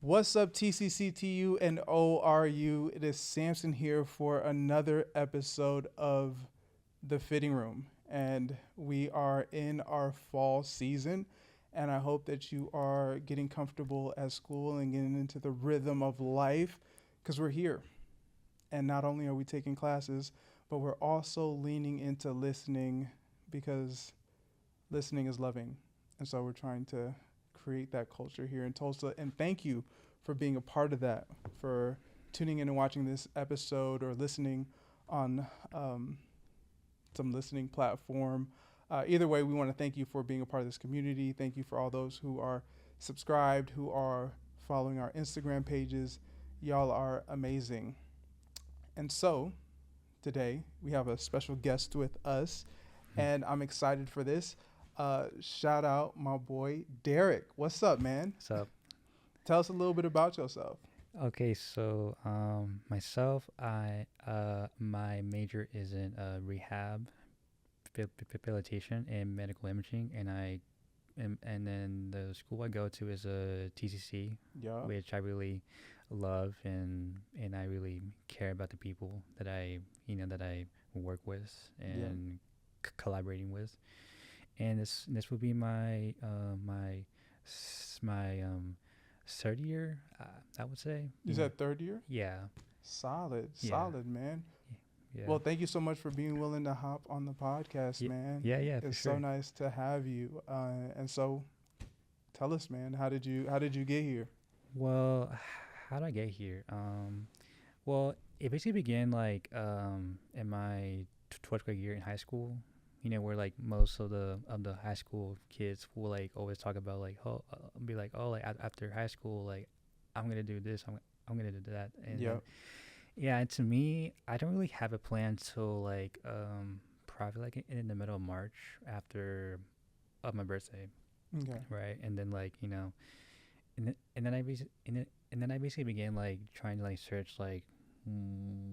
What's up, TCCTU and ORU? It is Samson here for another episode of The Fitting Room. And we are in our fall season. And I hope that you are getting comfortable at school and getting into the rhythm of life because we're here. And not only are we taking classes, but we're also leaning into listening because listening is loving. And so we're trying to create that culture here in Tulsa. And thank you for being a part of that, for tuning in and watching this episode or listening on some listening platform. Either way, we want to thank you for being a part of this community. Thank you for all those who are subscribed, who are following our Instagram pages. Y'all are amazing. And so today we have a special guest with us, and I'm excited for this. Shout out my boy Derek. What's up, man? What's up? Tell us a little bit about yourself. Okay, so myself, my major is in rehabilitation and medical imaging, and then the school I go to is a TCC, Yeah. which I really love, and I really care about the people that I work with and collaborating with. And this will be my third year, I would say. You said third year? Yeah. Solid, Yeah. solid, man. Yeah. Well, thank you so much for being willing to hop on the podcast, man. Yeah, for It's sure. so nice to have you. And so, tell us, man, how did you get here? Well, how did I get here? Well, it basically began like in my 12th grade year in high school. Where like most of the high school kids will like always talk about like be like like after high school like I'm gonna do this, I'm gonna do that, and Yeah. yeah. And to me, I don't really have a plan till like probably like in the middle of March after of my birthday, Okay. right? And then like and then and then I basically began like trying to like search like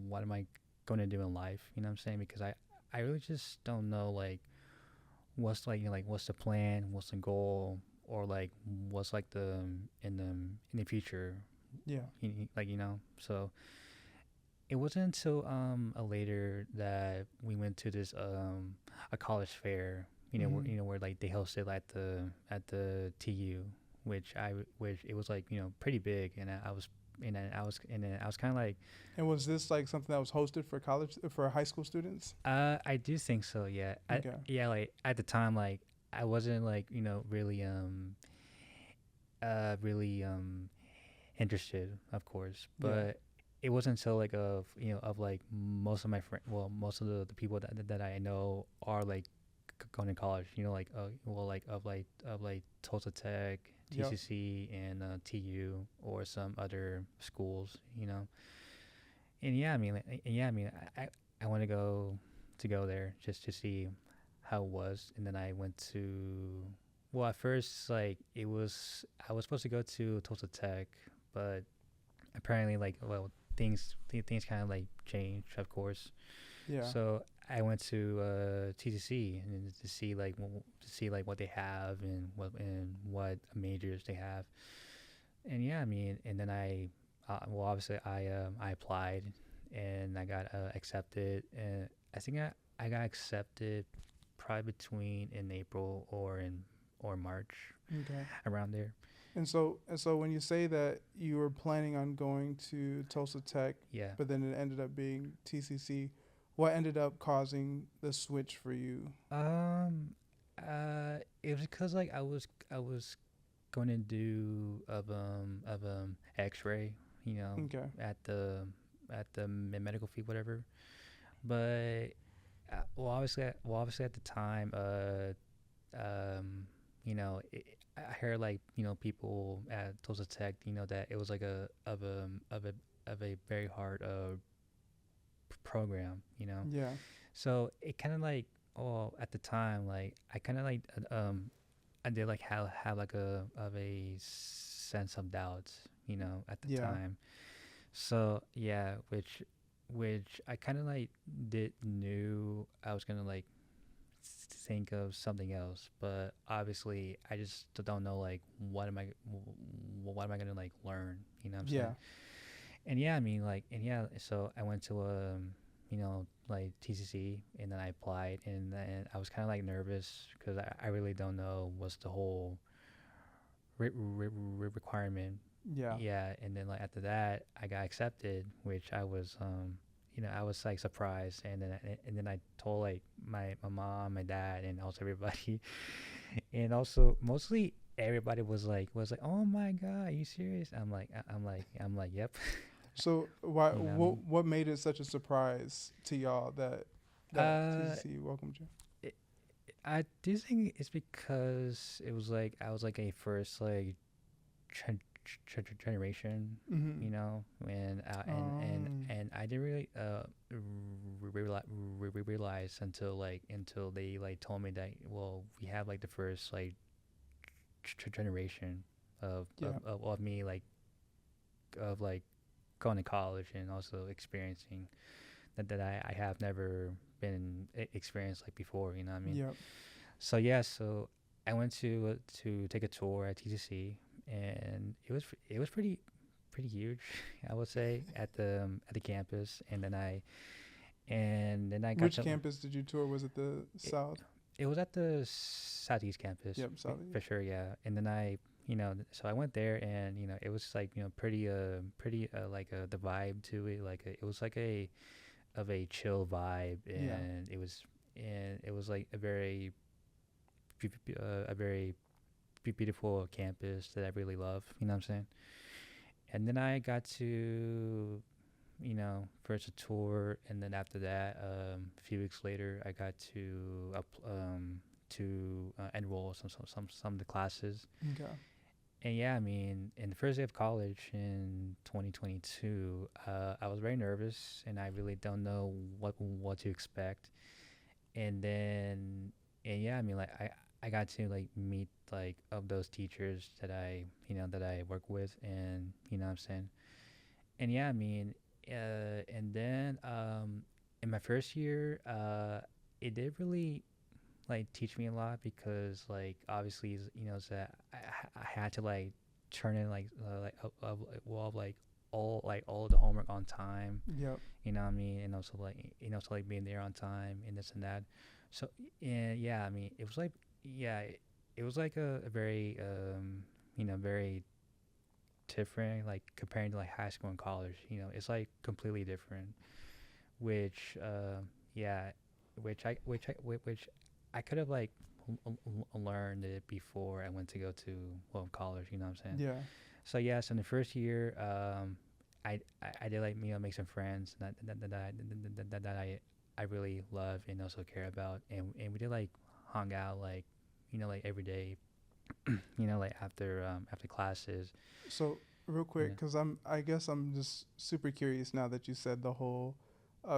what am I going to do in life? You know what I'm saying? Because I really just don't know like what's like like what's the plan, what's the goal, or like what's like the in the future, Yeah. So it wasn't until a later that we went to this a college fair, where like they hosted at the TU, which it was like pretty big, and I was kind of like And was this like something that was hosted for high school students? I do think so, yeah. Okay. Yeah, like at the time like I wasn't like really really interested, of course, but it wasn't until like of like most of my most of the people that I know are like going to college, like like of like Tulsa Tech, Yep. TCC, and TU, or some other schools, and yeah, I mean, I want to go there just to see how it was, and then I went to. Well, at first, like I was supposed to go to Tulsa Tech, but apparently, like, well, things kind of like changed, of course. Yeah. So I went to TCC and to see like what they have and what majors they have, and yeah, I mean, and then well, obviously I applied and I got accepted, and I think I got accepted probably between in April or March, Okay. around there. And so when you say that you were planning on going to Tulsa Tech, Yeah. but then it ended up being TCC, what ended up causing the switch for you? It was because like I was going to do X-ray, Okay. at the medical field, whatever. But obviously at the time, I heard like people at Tulsa Tech, that it was like of a very hard program, Yeah. So it kind of like, well, at the time, like I kind of like I did like have like a sense of doubt, at the Yeah. time. So yeah, which I kind of like did knew I was gonna like think of something else, but obviously I just don't know like what am I gonna like learn, you know what I'm Yeah. saying? And yeah, I mean like and yeah, so I went to like TCC, and then I applied, and then I was kind of like nervous because I really don't know what's the whole requirement. Yeah. Yeah, and then like after that I got accepted, which I was I was like surprised, and then I told like my mom, my dad, and also everybody, and also mostly everybody was like, oh my god, are you serious? I'm like yep. So why You know what I mean? what made it such a surprise to y'all that Uh, TCC welcomed you? it, I do think it's because it was like I was like a first like generation, Mm-hmm. and I didn't really realize until they like told me that, well, we have like the first like generation of, Yeah. of me like going to college and also experiencing that I have never been experienced like before, you know what I mean? Yep. So yeah, so I went to take a tour at TCC, and it was pretty huge, I would say, at the campus, and then I got Which to campus did you tour? Was it the it, South? it was at the Southeast campus, Yep, for Southeast. sure, yeah. And then so I went there, and it was like pretty like the vibe to it, like it was like a chill vibe, Yeah. and it was like a very beautiful campus that I really love. You know what I'm saying? And then I got to, first a tour, and then after that, a few weeks later, I got to enroll some of the classes. Okay. And yeah, I mean, in the first day of college in 2022, I was very nervous, and I really don't know what to expect. And then, and yeah, I mean, like I got to like meet like of those teachers that I work with, and you know what I'm saying. And yeah, I mean, and then in my first year, it did really like teach me a lot, because like obviously it's that I had to like turn in like all the homework on time, Yep. you know what I mean, and also like being there on time and this and that. So and yeah, I mean it was like a very very different, like comparing to like high school and college. It's like completely different, which yeah, which I could have like learned it before I went to go to, well, college. You know what I'm saying? Yeah. So yeah, so in the first year, I did like make some friends that I really love and also care about, and we did like hung out like like every day, like after classes, So real you quick, know. because I guess I'm just super curious now that you said the whole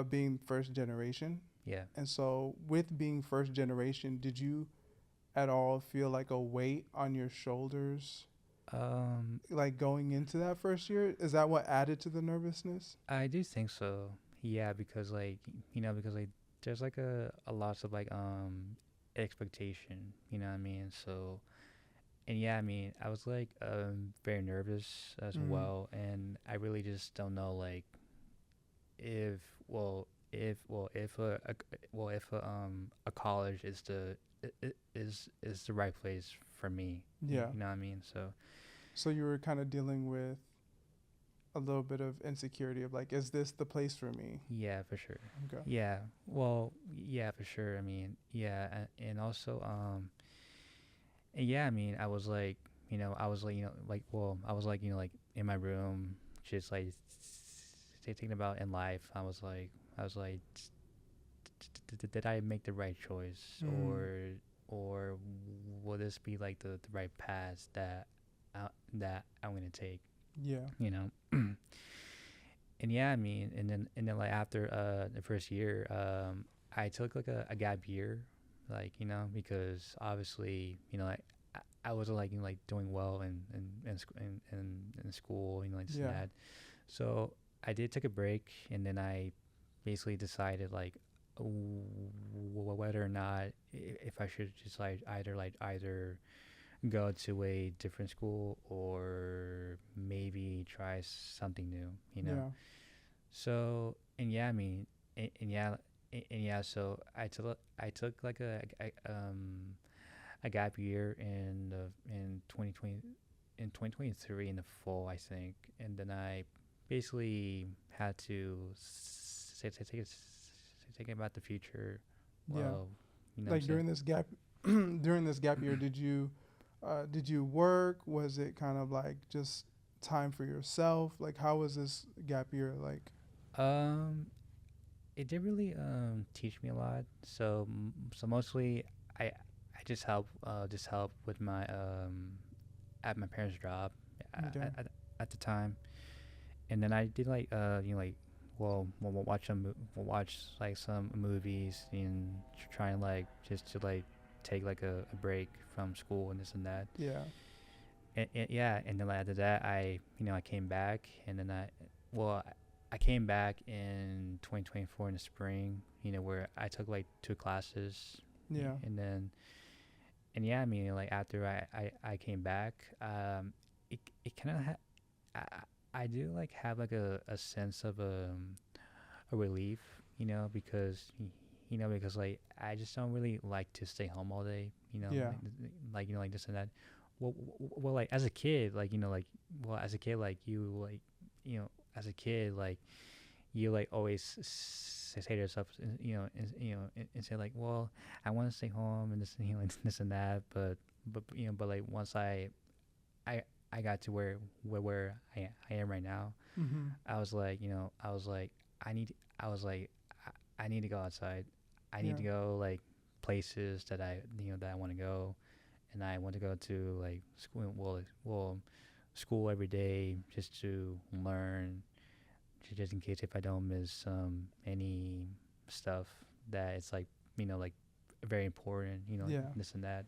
being first generation. Yeah. And so with being first generation, did you at all feel like a weight on your shoulders, Um, like going into that first year? Is that what added to the nervousness? I do think so. Yeah, because like because like there's like a lots of like expectation. You know what I mean? So, and yeah, I mean I was like very nervous as Mm. well, and I really just don't know like if well if well if a college is the right place for me. You, Yeah. you know what I mean? So So you were kind of dealing with a little bit of insecurity of like, is this the place for me? yeah, for sure. Okay. Yeah, well, yeah, for sure. I mean, yeah, and also and yeah, I mean, I was like, I was like, like, well, I was like, like in my room, just like thinking about in life. I was like, did I make the right choice, Mm. or will this be like the right path that I'm gonna take? Yeah. You know. And yeah, I mean, and then like after the first year, I took like a gap year, like because obviously I wasn't like like doing well in school, like this and Yeah. that. So I did take a break, and then I basically decided like whether or not if I should just either go to a different school or maybe try something new, you know. Yeah. So and yeah, I mean, and yeah, and yeah. So I took like a gap year in 2020 in 2023 in the fall, I think, and then I basically had to think about the future. Yeah. Well, you know what I'm Like saying? during this gap, during this gap year, did you work? Was it kind of like just time for yourself? Like, how was this gap year like? Um, it did really teach me a lot. So mostly I just help with my at my parents' job Okay. at the time, and then I did like we'll watch we'll watch like some movies and try and like just to like take like a break from school and this and that. Yeah. And yeah, and then like, after that I came back, and then well I came back in 2024 in the spring, where I took like two classes, Yeah. and then and yeah, I mean like after I came back, it kind of I do like have like a sense of a relief, because because like I just don't really like to stay home all day, Yeah. like this and that. Well, like as a kid, like as a kid, like you know, as a kid, like you like always say to yourself, and say like, well, I want to stay home and this, and this and that, but like once I I got to where I am right now, Mm-hmm. I was like, I need, I was like, I need to go outside. I need Yeah. to go like places that that I want to go, and I want to go to like school. Well, school every day just to learn, just in case if I don't miss any stuff that it's like like very important. Yeah. This and that.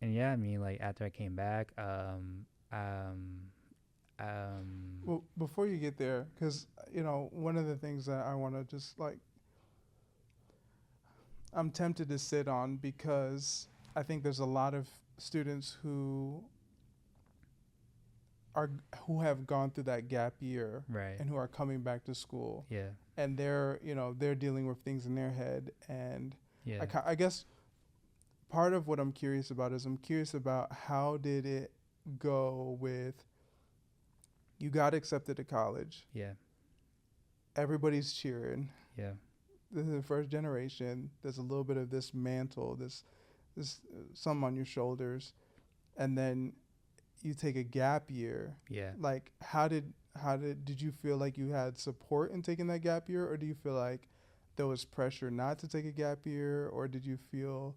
And yeah, I mean like after I came back, um, um, Well, before you get there, because one of the things that I want to just like, I'm tempted to sit on because I think there's a lot of students are who have gone through that gap year right, and who are coming back to school, yeah, and they're dealing with things in their head, and yeah, I guess part of what I'm curious about is I'm curious about how did it go with you got accepted to college, yeah, everybody's cheering, yeah, this is the first generation, there's a little bit of this mantle, this some on your shoulders, and then you take a gap year. yeah. Like did you feel like you had support in taking that gap year, or do you feel like there was pressure not to take a gap year, or did you feel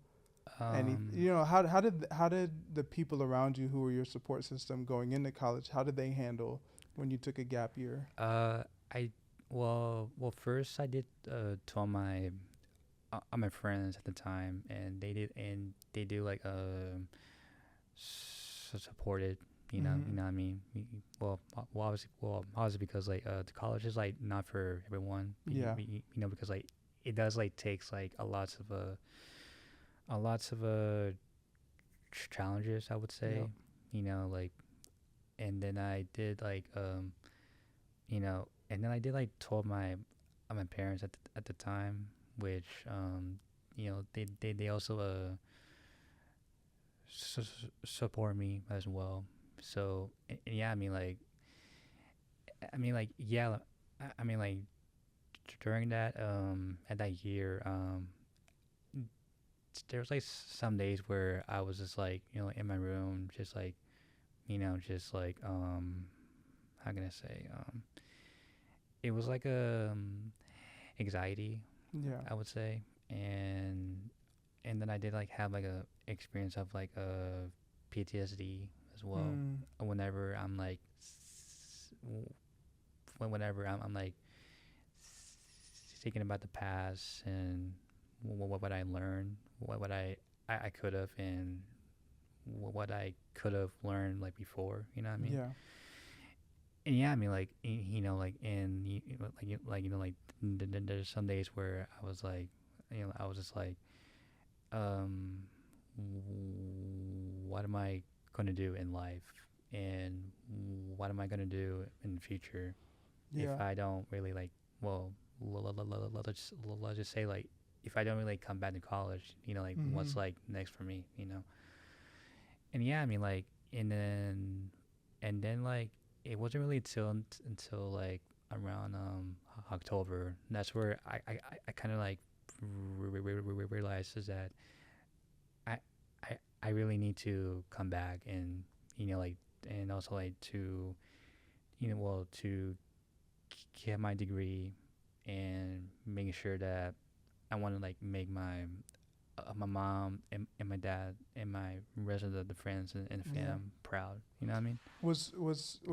any Um, how did the people around you who were your support system going into college, how did they handle when you took a gap year? I first I did tell my friends at the time, and they do like supported. Mm-hmm. What I mean. Obviously because like the college is like not for everyone. Yeah. Because like it does like takes like a lots of challenges, I would Yep. say. Like, and then I did like and then I did like told my parents at the time, which they also support me as well. So and yeah, yeah, I mean like during that at that year there was like some days where I was just like in my room just like just like how can I say it was like anxiety, Yeah. I would say, and then I did like have like a experience of like a PTSD as well. Mm. Whenever I'm like, whenever I'm like thinking about the past and what I learned, what I could have, and what I could have learned like before. You know what I mean? Yeah. and yeah, I mean, like like there's some days where I was like, I was just like, um, what am I gonna do in life, and what am I gonna do in the future if Yeah. I don't really like, well, let's just say like if I don't really come back to college, like Mm-hmm. what's like next for me. And yeah, I mean like, and then like it wasn't really until like around October. That's where I kind of like realized is that I I really need to come back and like, and also like to to get my degree and making sure that I want to like make my mom and my dad and my rest of the friends and Yeah. fam proud. You know what I mean? What's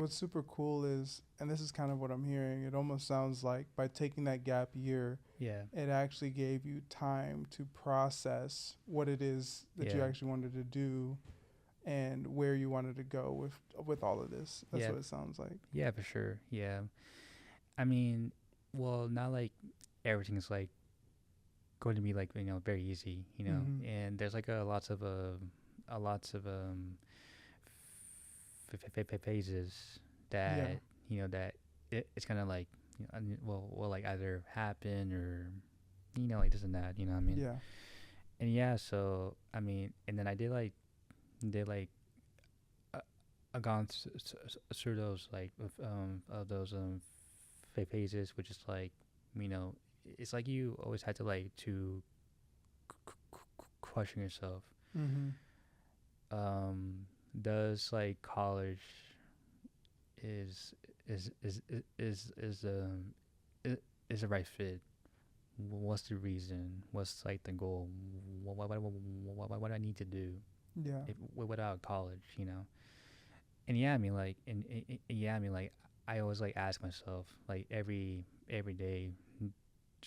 super cool is, and this is kind of what I'm hearing. It almost sounds like by taking that gap year, Yeah, it actually gave you time to process what it is that you yeah, actually wanted to do and where you wanted to go with all of this. That's yeah, what it sounds like. yeah, for sure. Yeah, I mean, well, not like everything's like going to be like very easy, Mm-hmm. and there's like a lots of phases Yeah. that that it's gonna like will like either happen or like this and that. You know what I mean? Yeah. And yeah, so I mean, and then I did like uh, I gone through those like of those phases, which is like you know it's like you always had to like to question yourself. Mm-hmm. Does like college is is is i- is the right fit? What's the reason? What's like the goal? What I need to do Yeah. without college? And yeah, I mean like, yeah, I mean like, I always like ask myself like every day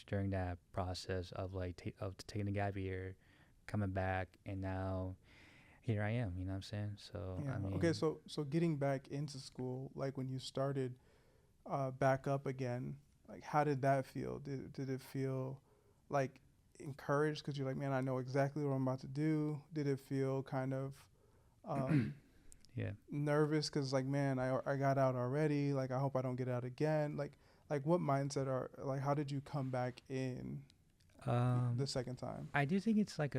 during that process of like of taking the gap year, coming back, and now here I am. You know what I'm saying? So Yeah. I Okay. mean, So getting back into school, like when you started back up again, like how did that feel? Did it feel like encouraged because you're like, man, I know exactly what I'm about to do? Did it feel kind of um, yeah. nervous because like, man, I got out already. Like I hope I don't get out again. Like what mindset are like? How did you come back in Um, the second time? I do think it's like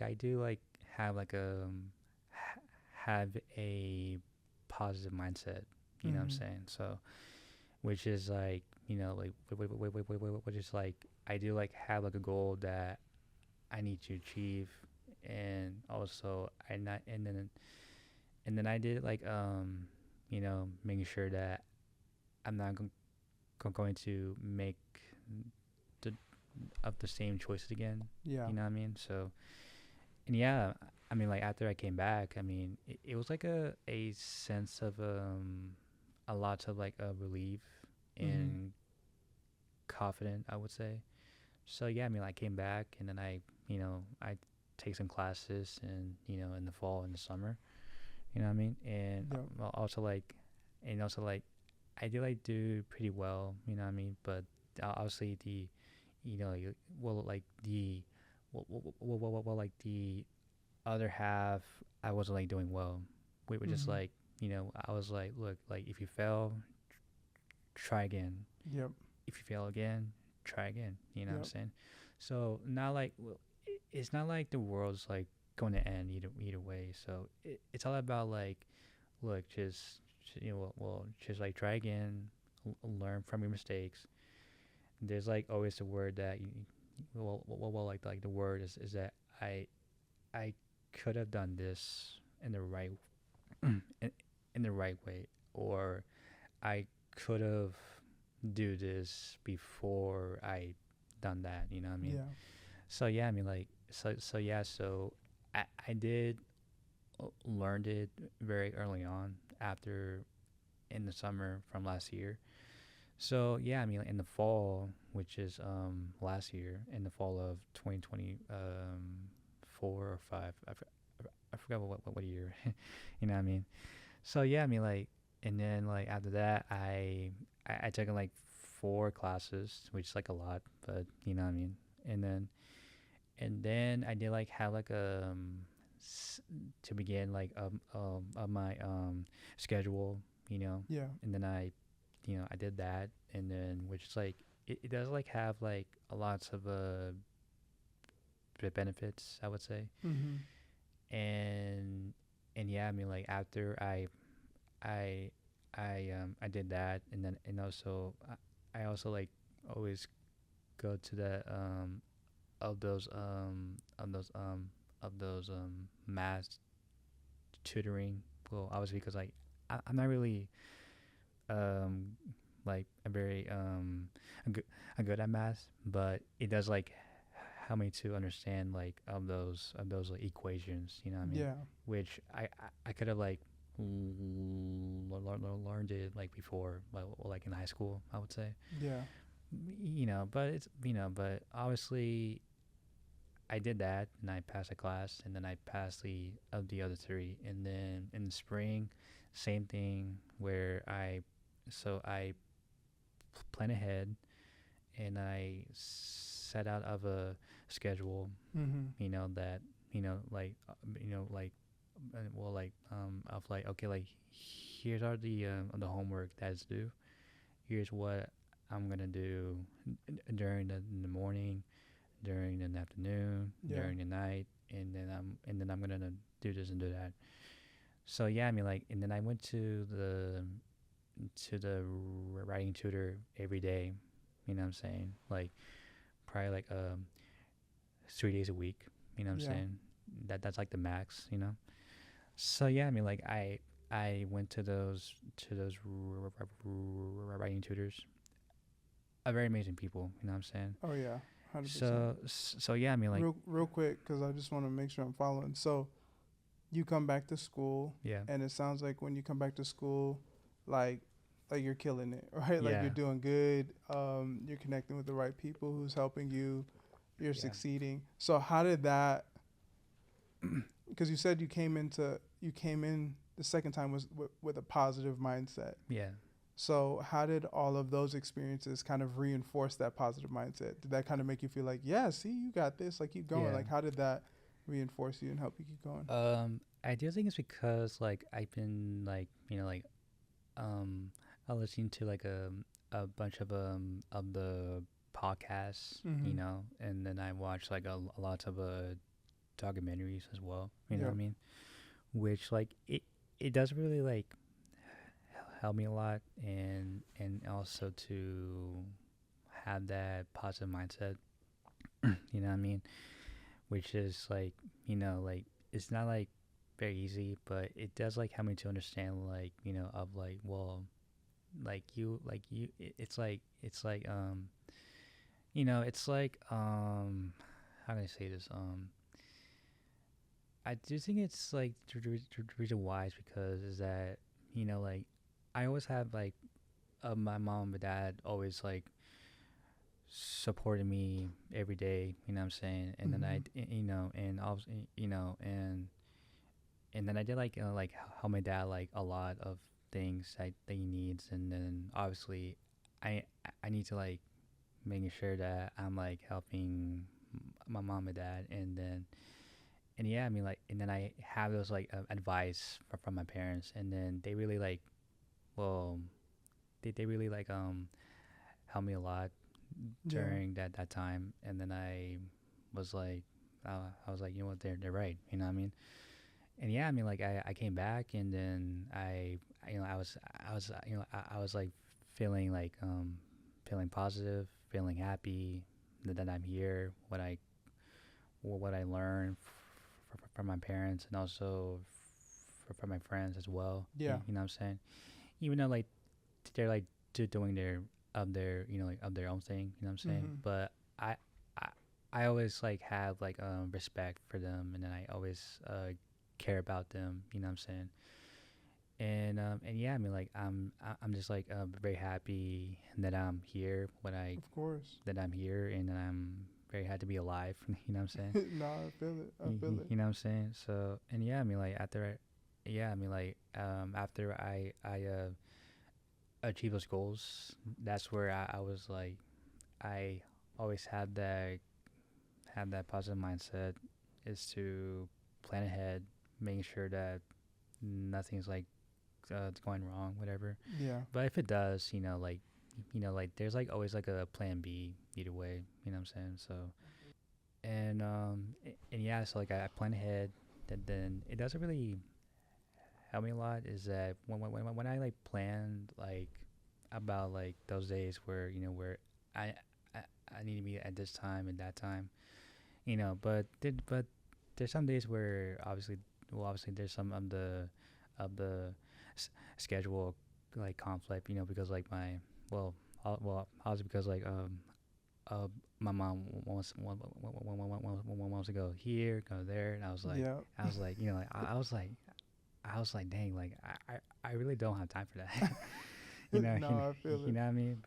I do like have like have a positive mindset. You know what I'm Mm-hmm. saying? So which is like like which is like I do like have like a goal that I need to achieve, and also I not and then I did like making sure that I'm not going to make the of the same choices again. Yeah. You know what I mean? So and yeah, I mean like after I came back, I mean it was like a sense of a lot of like a relief Mm-hmm. and confident, I would say. So yeah, I mean I came back, and then I take some classes, and in the fall and the summer. You know what I mean? And Yep. also like, I did like do pretty well. You know what I mean? But obviously well like like the other half, I wasn't like doing well. We were just Mm-hmm. like I was like, look, like if you fail, try again. Yep. If you fail again, try again. You know what I'm Yep. saying? So not like, well, it's not like the world's like going to end either way. So it's all about like, look, just just like try again, learn from your mistakes. There's like always a word that like the word is that I I could have done this in the right in the right way, or I could have do this before I done that. You know what I mean? Yeah. So yeah, I mean like, yeah, so I did learned it very early on after in the summer from last year. So yeah, I mean like in the fall, which is last year, in the fall of 2020 4 or 5, I forgot what year. You know what I mean? So yeah, I mean like, and then like after that, I took like 4 classes, which is like a lot, but you know what I mean. And then I did like have like s- to begin like of my schedule, you know, Yeah. and then I did that, and then which is like it does like have like a lots of benefits, I would say. Mm-hmm. and yeah, I mean like after I I did that, and then and also I also like always go to the of those of those mass tutoring. Well, obviously because like I'm not really um like a very I'm good at math, but it does like help me to understand like of those like equations, you know what I mean? Yeah. Which I could have like learned it like before, like in high school, I would say. Yeah. You know, but it's you know, but obviously I did that and I passed a class, and then I passed the other 3, and then in the spring, same thing where I plan ahead, and I set out of a schedule, Mm-hmm. you know, that like well like of like okay, like here's are the homework that's due. Here's what I'm gonna do during in the morning, during the afternoon, Yeah. during the night, and then I'm gonna do this and do that. So yeah, I mean like, and then I went to the writing tutor every day. You know what I'm saying? Like probably like 3 days a week. You know what I'm Yeah. saying? That's like the max. You know. So yeah, I mean like I went to those writing tutors. Are very amazing people. You know what I'm saying? Oh yeah. 100%. So yeah, I mean like Real quick, because I just want to make sure I'm following. So you come back to school, yeah, and it sounds like when you come back to school, like like you're killing it, right? Like yeah, you're doing good. You're connecting with the right people who's helping you. You're yeah, succeeding. So how did that? Because you said you came in the second time was with a positive mindset. yeah. So how did all of those experiences kind of reinforce that positive mindset? Did that kind of make you feel like, yeah, see, you got this, like keep going? Yeah. Like how did that reinforce you and help you keep going? I do think it's because like I've been like um I listening to like a bunch of the podcasts, you Mm-hmm. know, and then I watch like a lot of documentaries as well. You know what Yep. I mean? Which like it does really like help me a lot, and also to have that positive mindset. You know what I mean? Which is like like it's not like very easy, but it does like help me to understand like of like well like you it's like it's like how can I say this I do think it's like the reason why is because is that like I always have like my mom and dad always like supported me every day, you know what I'm saying? And then Mm-hmm. and also and then I did like help my dad like a lot of things that he needs, and then obviously I I need to like making sure that I'm like helping my mom and dad, and yeah, I mean like, and then I have those like advice from my parents, and then they really like well they really like helped me a lot Yeah. during that time, and then was like I was like, you know what, they're right, you know what I mean? And yeah, I mean like I came back, and then I was like feeling like feeling positive, feeling happy that I'm here, what I learned from my parents, and also from my friends as well. Yeah. You know what I'm saying? Even though like they're like doing their like of their own thing, you know what I'm saying? Mm-hmm. But I I always like have like respect for them, and then I always care about them, you know what I'm saying? And yeah, I mean like I'm just like very happy that I'm here Of course. that I'm here, and that I'm very happy to be alive. You know what I'm saying? No, I feel it. I feel it. You know what I'm saying? So, and yeah, I mean like yeah, I mean like after I achieve those goals, that's where I was like, I always had that positive mindset, is to plan ahead, making sure that nothing's like going wrong, whatever. Yeah. But if it does, like there's like always like a plan B either way. You know what I'm saying? So and yeah, so like I plan ahead. That then it doesn't really help me a lot. Is that when I like plan like about like those days where where I I, I need to be at this time and that time, but there's some days where obviously there's some of the schedule like conflict, because like my well obviously because like uh my mom wants to go here, go there, and Yeah. I was like, like I was like, dang, like I really don't have time for that. No, I feel You it. know what I mean?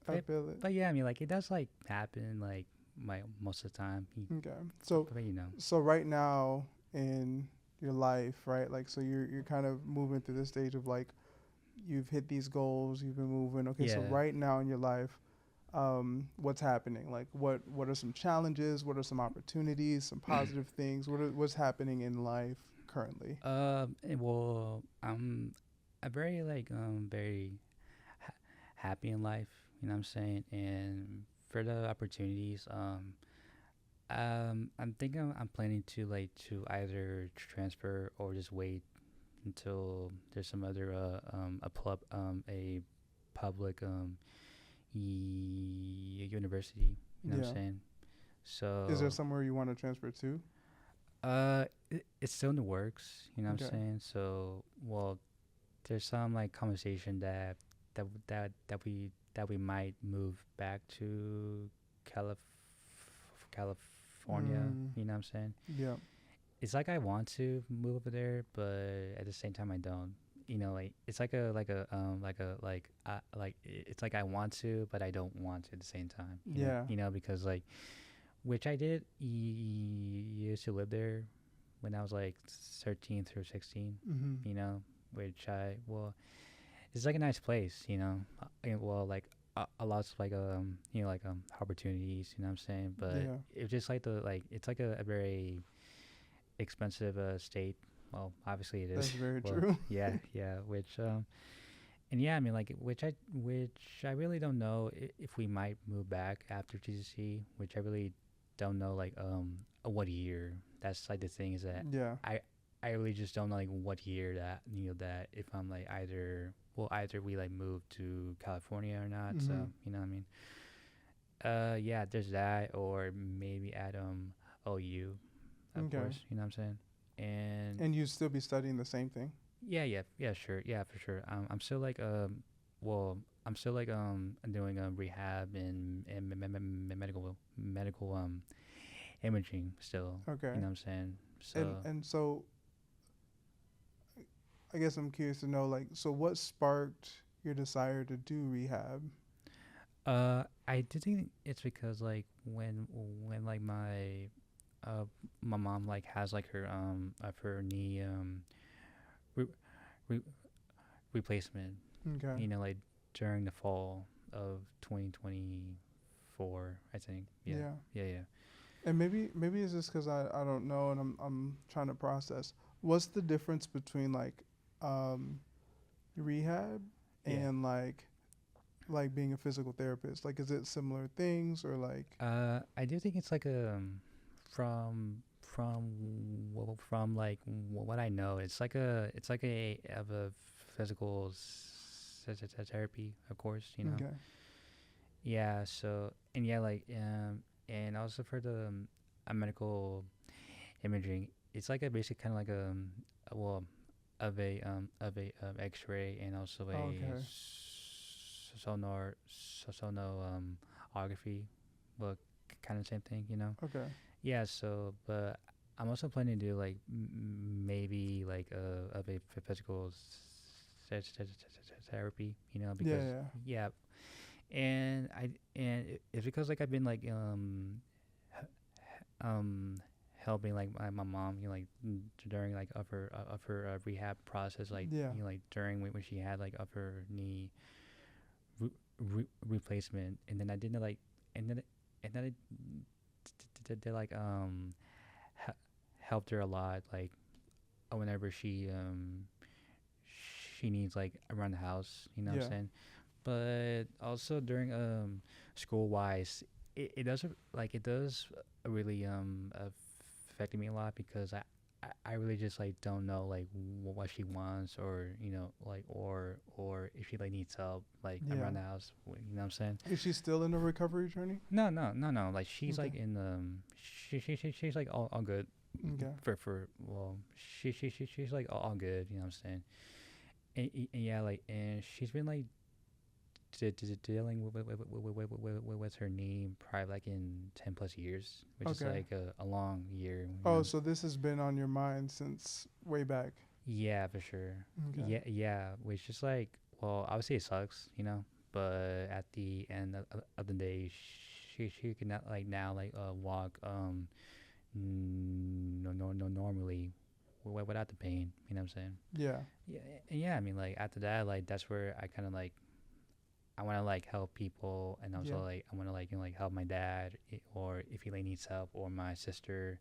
I feel it. But yeah, I mean, like it does like happen like my most of the time. Okay. So But so right now in your life, right? Like so you're kind of moving through the stage of like you've hit these goals, you've been moving. Okay, so yeah. right now in your life, what's happening? Like what are some challenges? What are some opportunities? Some positive things? What's happening in life currently? Well, I'm very very happy in life. You know what I'm saying? And for the opportunities, I'm thinking I'm planning to like to either transfer or just wait until there's some other a public university. You know what I'm Yeah. saying? Is there So somewhere you want to transfer to? it's still in the works. You know what I'm Okay. saying? So well, there's some like conversation that we might move back to Calif- California. Mm, You know what I'm saying? yeah. It's like I want to move over there, but at the same time I don't. Like it's it's like I want to, but I don't want to at the same time. Yeah. Because like which I did used to live there when I was like 13 through 16. Mhm. You know, which it's like a nice place. And, well, like a lots of like like opportunities. You know what I'm saying? But Yeah. it's just like it's like a very expensive state. Well, obviously it That's is. very Well, true. yeah, yeah. Which and yeah, I mean like which I really don't know if we might move back after GCC, which I really don't know like what year. That's like the thing is that Yeah. I I really just don't know like what year that that if I'm like either we like move to California or not. So Mhm. you know what I mean. Yeah, there's that, or maybe at OU, of Okay. course. You know what I'm saying. And And you still be studying the same thing? yeah, sure, yeah, for sure. I'm still like well, I'm still like doing rehab and medical imaging still. Okay. You know what I'm saying? And So and so I guess I'm curious to know like so what sparked your desire to do rehab? I do think it's because like when like uh my mom like has like her of her knee re- re- replacement, Okay. like during the fall of 2024, I think. Yeah. Yeah. Yeah, yeah. And maybe it's just because I don't know and I'm trying to process. What's the difference between like um, rehab Yeah. and like being a physical therapist? Like, is it similar things or like? I do think it's like from like what I know, it's like a of a physical therapy, of course. Okay. Yeah. So and yeah, like and also for the medical imaging, it's like a basic kind of like well of a X-ray and also a Okay. sonography, but kind of same thing. Okay. Yeah. So, but I'm also planning to do like maybe like of a physical therapy, Yeah. because Yeah. yeah, it's because like I've been like h- um helping like my mom, during like of her rehab process, like Yeah. like during when she had like of her knee replacement, and then I didn't like, and then and then did like he- helped her a lot, like whenever she needs like around the house, you know what I'm Yeah. saying? But also during school wise, it does it does really affect me a lot because I really just like don't know like what she wants, or like or if she like needs help like Yeah. around the house, you know what I'm saying? Is she still in the recovery journey? No, like she's Okay. like in she's like all good Okay. for well she's like all good, you know what I'm saying? And yeah, like, and she's been like dealing with her knee probably like in 10 plus years, which is Okay. like a long year, you Oh, know. so this has been on your mind since way back. Yeah, for sure. Okay. Yeah, which is like, well, obviously it sucks, you know, but at the end of the day, she can not like now like walk no normally without the pain, you know what I'm saying? Yeah. Yeah, and yeah, I mean, like after that, like that's where I kind of like I want to like help people, and also Yeah. like I want to like like help my dad, or if he like needs help, or my sister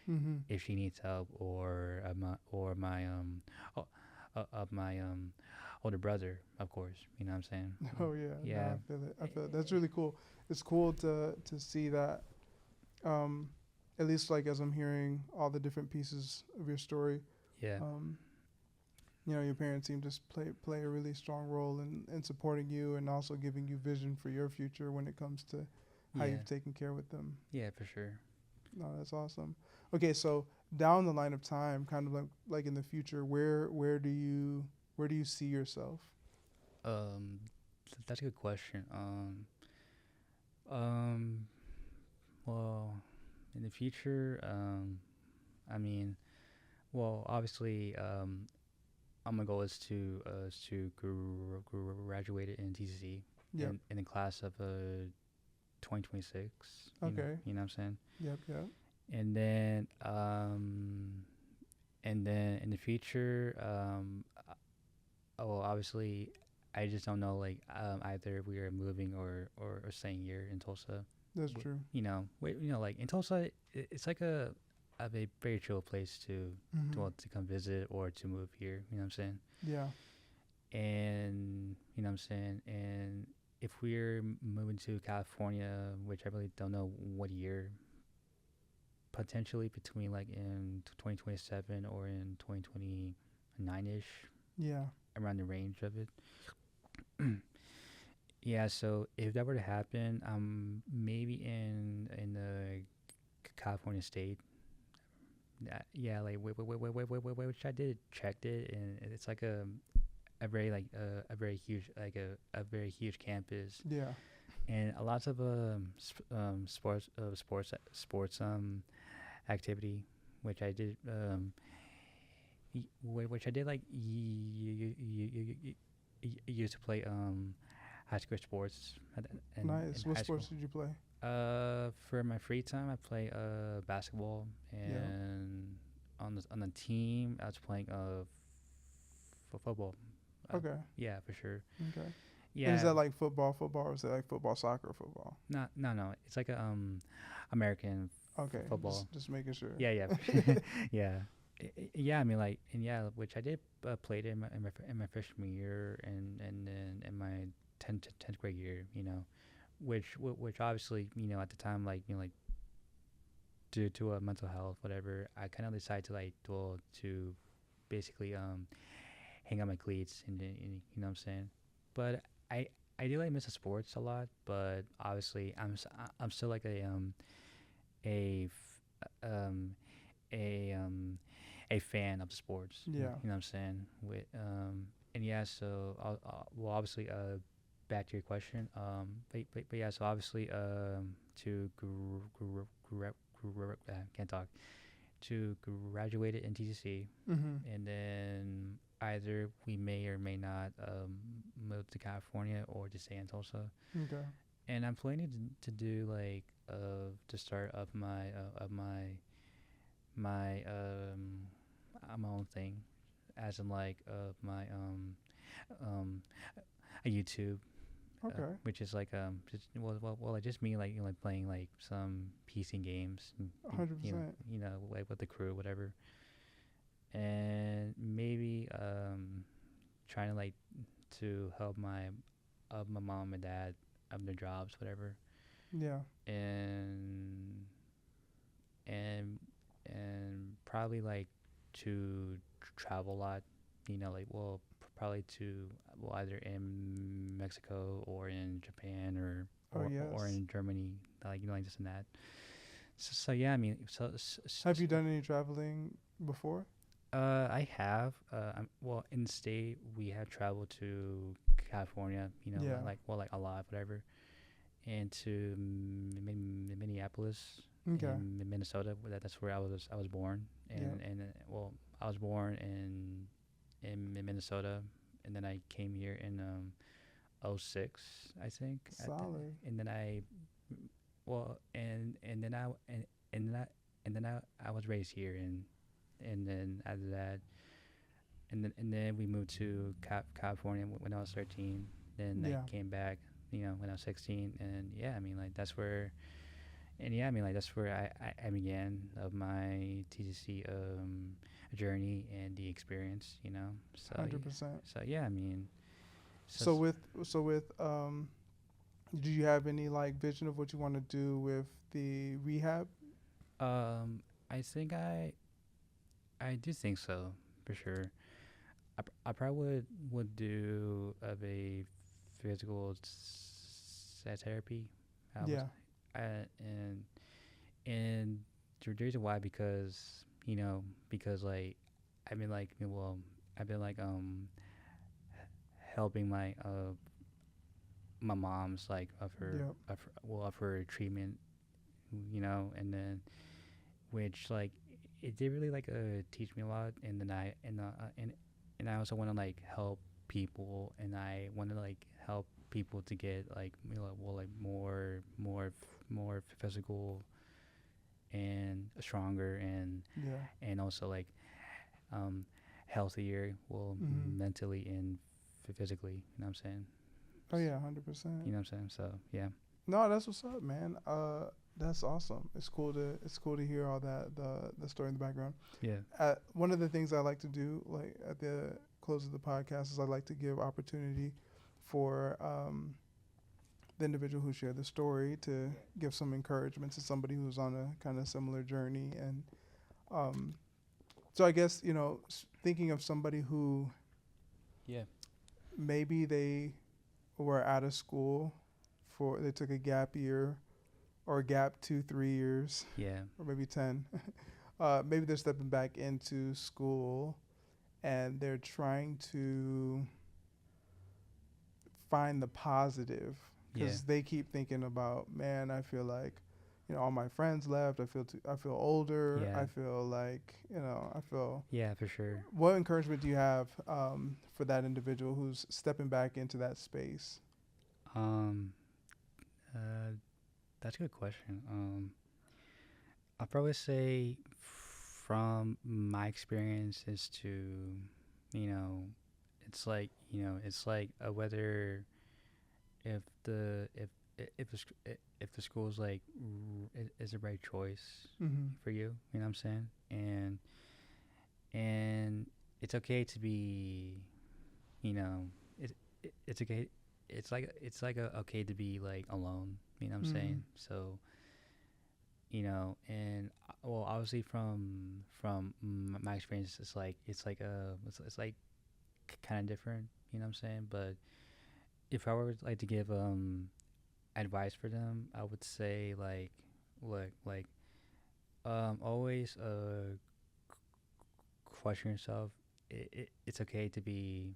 Mhm. if she needs help, or my of my older brother, of course. You know what I'm saying? Oh yeah. No, Yeah, I feel it. I feel it. That's really cool. It's cool to see that. Um, at least like as I'm hearing all the different pieces of your story, yeah, um, your parents seem to play a really strong role in supporting you and also giving you vision for your future when it comes to how yeah, you've taken care with them. yeah, for sure. No, that's awesome. Okay, so down the line of time, kind of like in the future, where do you see yourself? Um, that's a good question. Um, well, in the future, I mean, well, obviously, my goal is to graduate in TCC Yep. in the class of 2026. Okay. You know what I'm saying? Yep. Yep. And then in the future, well, obviously, I just don't know like either we are moving or staying here in Tulsa. That's true. Like in Tulsa, it's like a very chill place Hmm. to come visit or to move here. You know what I'm saying? Yeah. And you know what I'm saying? And if we're moving to California, which I really don't know what year, potentially between like in 2027 or in 2029ish, Yeah. around the range of it. Yeah, so if that were to happen, maybe in the California state. Yeah, like which I did checked it, and it's like a very like a very huge like a very huge campus, Yeah. and a lots of sports activity, which I did which I did like used to play high school sports in Nice. What high school. sports did you play? For my free time, I play basketball, Yeah. and on the team, I was playing football. Okay. Yeah, for sure. Okay. And is Yeah, that like football, or is it like football, soccer, football? no. It's like a American Okay. football. Just making sure. Yeah, yeah, yeah. Yeah, I mean, like, and yeah, which I did played in my freshman year, and then in my 10th grade year, which obviously, at the time, like, like due to a mental health, whatever, I kind of decided to like to basically hang out my cleats, and you know what I'm saying. But I do like miss the sports a lot, but obviously I'm still like a um a a fan of sports. Yeah. You know what I'm saying? And yeah, so well, obviously, back to your question. But yeah, so obviously, to can't talk, to graduate it in TCC, Mhm. and then either we may or may not move to California or to stay in Tulsa. Okay. And I'm planning to do like the start of my my my own thing, as in like my um a YouTube, Okay. which is like just like just me like like playing like some PC games, 100%. like with the crew, whatever, and maybe trying to like to help my mom and dad their jobs, whatever, Yeah. and and and probably like to travel a lot, like well probably to well either in Mexico or in Japan Oh, or yes. in Germany, like like this and that. So yeah, I mean, Have you done any traveling before? I have well in state we have traveled to California, Yeah. like well like a lot, whatever, and to Minneapolis Okay. in Minnesota. That's where I was born, Yeah. and well, I was born in Minnesota, and then I came here in '06, I think, Solid. and then I well and then I was raised here, and then after that, and then we moved to California when I was 13. Then I Yeah. came back, when I was 16, and yeah, I mean like that's where. And yeah, I mean, like that's where I began of my TCC journey and the experience, Hundred percent. So yeah, I mean, so So with do you have any like vision of what you want to do with the rehab? I think I do think so for sure. I probably would do of a physical therapy. I was Yeah. and the reason why because because like I've been like well I've been like helping my mom's like Yep. of her treatment, and then which like it did really like teach me a lot, and then and I also want to like help people, and I want to like help people to get like well like more physical and stronger, Yeah. and also like um healthier, well Mhm. mentally and physically, I'm saying. Oh yeah, 100%. I'm saying, so yeah. No, that's what's up, man. That's awesome. It's cool to hear all that the story in the background. Yeah. One of the things I like to do, like at the close of the podcast, is I like to give opportunity for the individual who shared the story to give some encouragement to somebody who's on a kind of similar journey. And um, so I guess thinking of somebody who Yeah. maybe they were out of school for they took a gap year or a gap 2 3 years Yeah. or maybe 10. Maybe they're stepping back into school and they're trying to find the positive Yeah. because they keep thinking about, man, I feel like all my friends left. I feel older. Yeah. I feel like I feel. Yeah, for sure. What encouragement do you have for that individual who's stepping back into that space? um uh that's a good question. I'll probably say from my experience is to, you know, it's like whether if the if the if the school is like is the right choice Mm-hmm. for you, you know what I'm saying? And it's okay to be, you know, it's okay. It's like okay to be like alone, you know what I'm Mm-hmm. saying? So, and well obviously from my experience it's like kind of different, you know what I'm saying? But if I were like to give advice for them, I would say like look like always question yourself. It's okay to be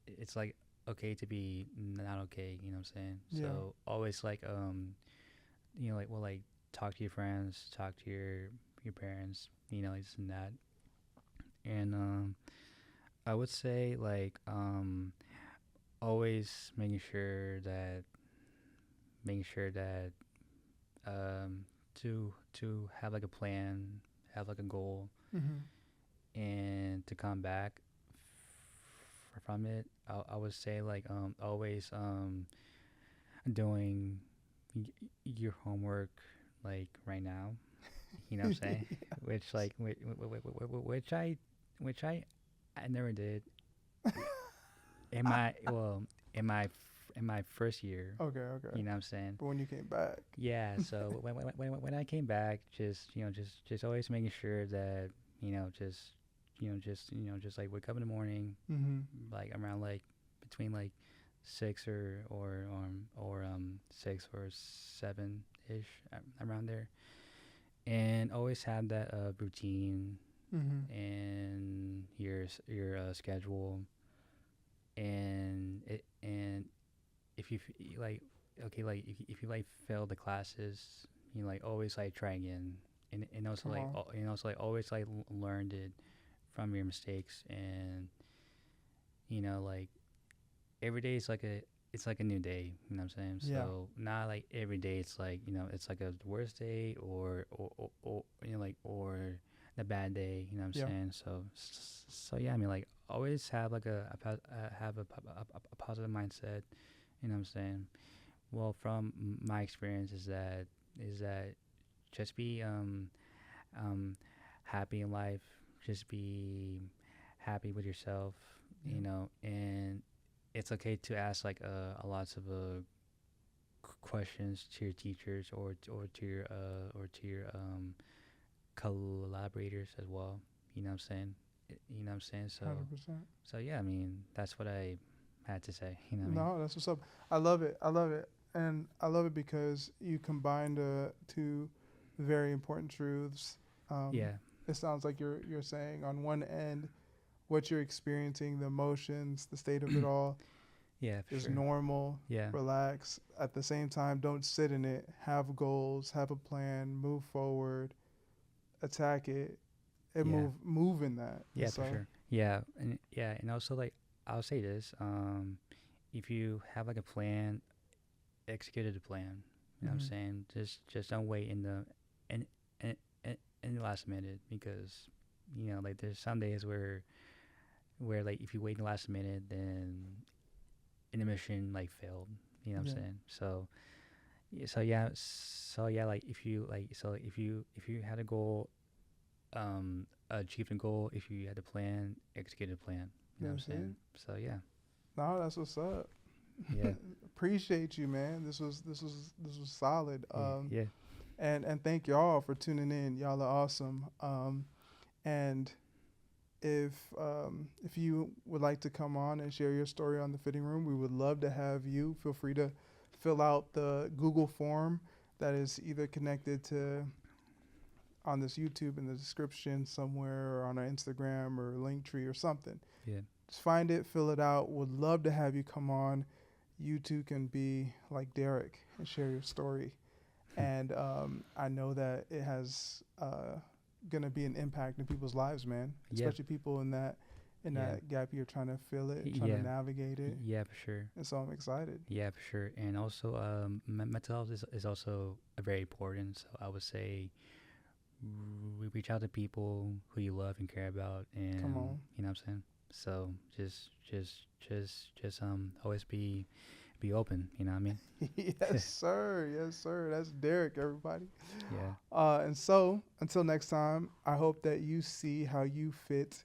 it's like okay to be not okay, you know what I'm saying? Yeah. So always like like well like talk to your friends, talk to your parents, like this and that. And I would say like always making sure that to have like a plan, have like a goal, Mm-hmm. and to come back from it, I would say like always doing your homework like right now. You know what I'm saying? Which like which I never did in my well in my first year. Okay, okay. You know what I'm saying? But when you came back, Yeah. So when I came back, just just always making sure that just like wake up in the morning, mm-hmm. like around like between like 6 or 6 or 7 ish, around there, and always have that routine Mm-hmm. and your schedule, and if you like okay, like if you like fail the classes, like always like try again, and also Come like on. always like learned it from your mistakes, and like every day is like a new day. You know what I'm saying? Yeah. So not like every day it's like it's like a worst day, or like or the bad day. You know what I'm Yeah. saying? So yeah, I mean like always have like have a positive mindset. You know what I'm saying? Well, from my experience is that just be um happy in life, just be happy with yourself, Yeah. and it's okay to ask like a lots of questions to your teachers, or to your collaborators as well. You know what I'm saying? You know what I'm saying? 100%. So yeah, I mean that's what I had to say. You know what I mean? No, that's what's up. I love it. I love it. And I love it because you combined two very important truths. Um, Yeah, it sounds like you're saying on one end what you're experiencing, the emotions, the state of it all yeah, for is sure. normal. Yeah, Relax. At the same time, don't sit in it. Have goals, have a plan, move forward, attack it, and yeah, move in that. And yeah, for so, sure. Yeah, and also like I'll say this: if you have like a plan, executed a plan. You know what I'm mm-hmm. saying? Just don't wait in in, in the last minute, because like there's some days where like if you wait in the last minute, then the mission like failed. You know what I'm Yeah, saying? So yeah, like if you had a goal, achieved a goal, if you had a plan, execute a plan. You know what I'm that's it. saying? So yeah, No, that's what's up. yeah, Appreciate you, man. This was solid. yeah, yeah, And thank y'all for tuning in. Y'all are awesome. And if you would like to come on and share your story on the fitting room, we would love to have you. Feel free to fill out the Google form that is either connected to on this YouTube in the description somewhere, or on our Instagram or Linktree or something. yeah, Just find it, fill it out. Would love to have you come on. You too can be like Derek and share your story. And I know that it has gonna be an impact in people's lives, man. yeah, Especially people in yeah, that gap year, trying to feel it, trying to yeah, navigate it. yeah, for sure. And so I'm excited. Yeah, for sure. And also, mental health is also very important. So I would say reach out to people who you love and care about, Come and on. you know what I'm saying. So just always be open. You know what I mean? Yes, sir. Yes, sir. That's Derek, everybody. Yeah. And so until next time, I hope that you see how you fit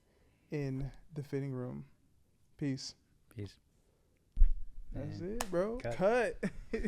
in the fitting room. Peace. Peace. That's Man. it, bro. Cut. Cut.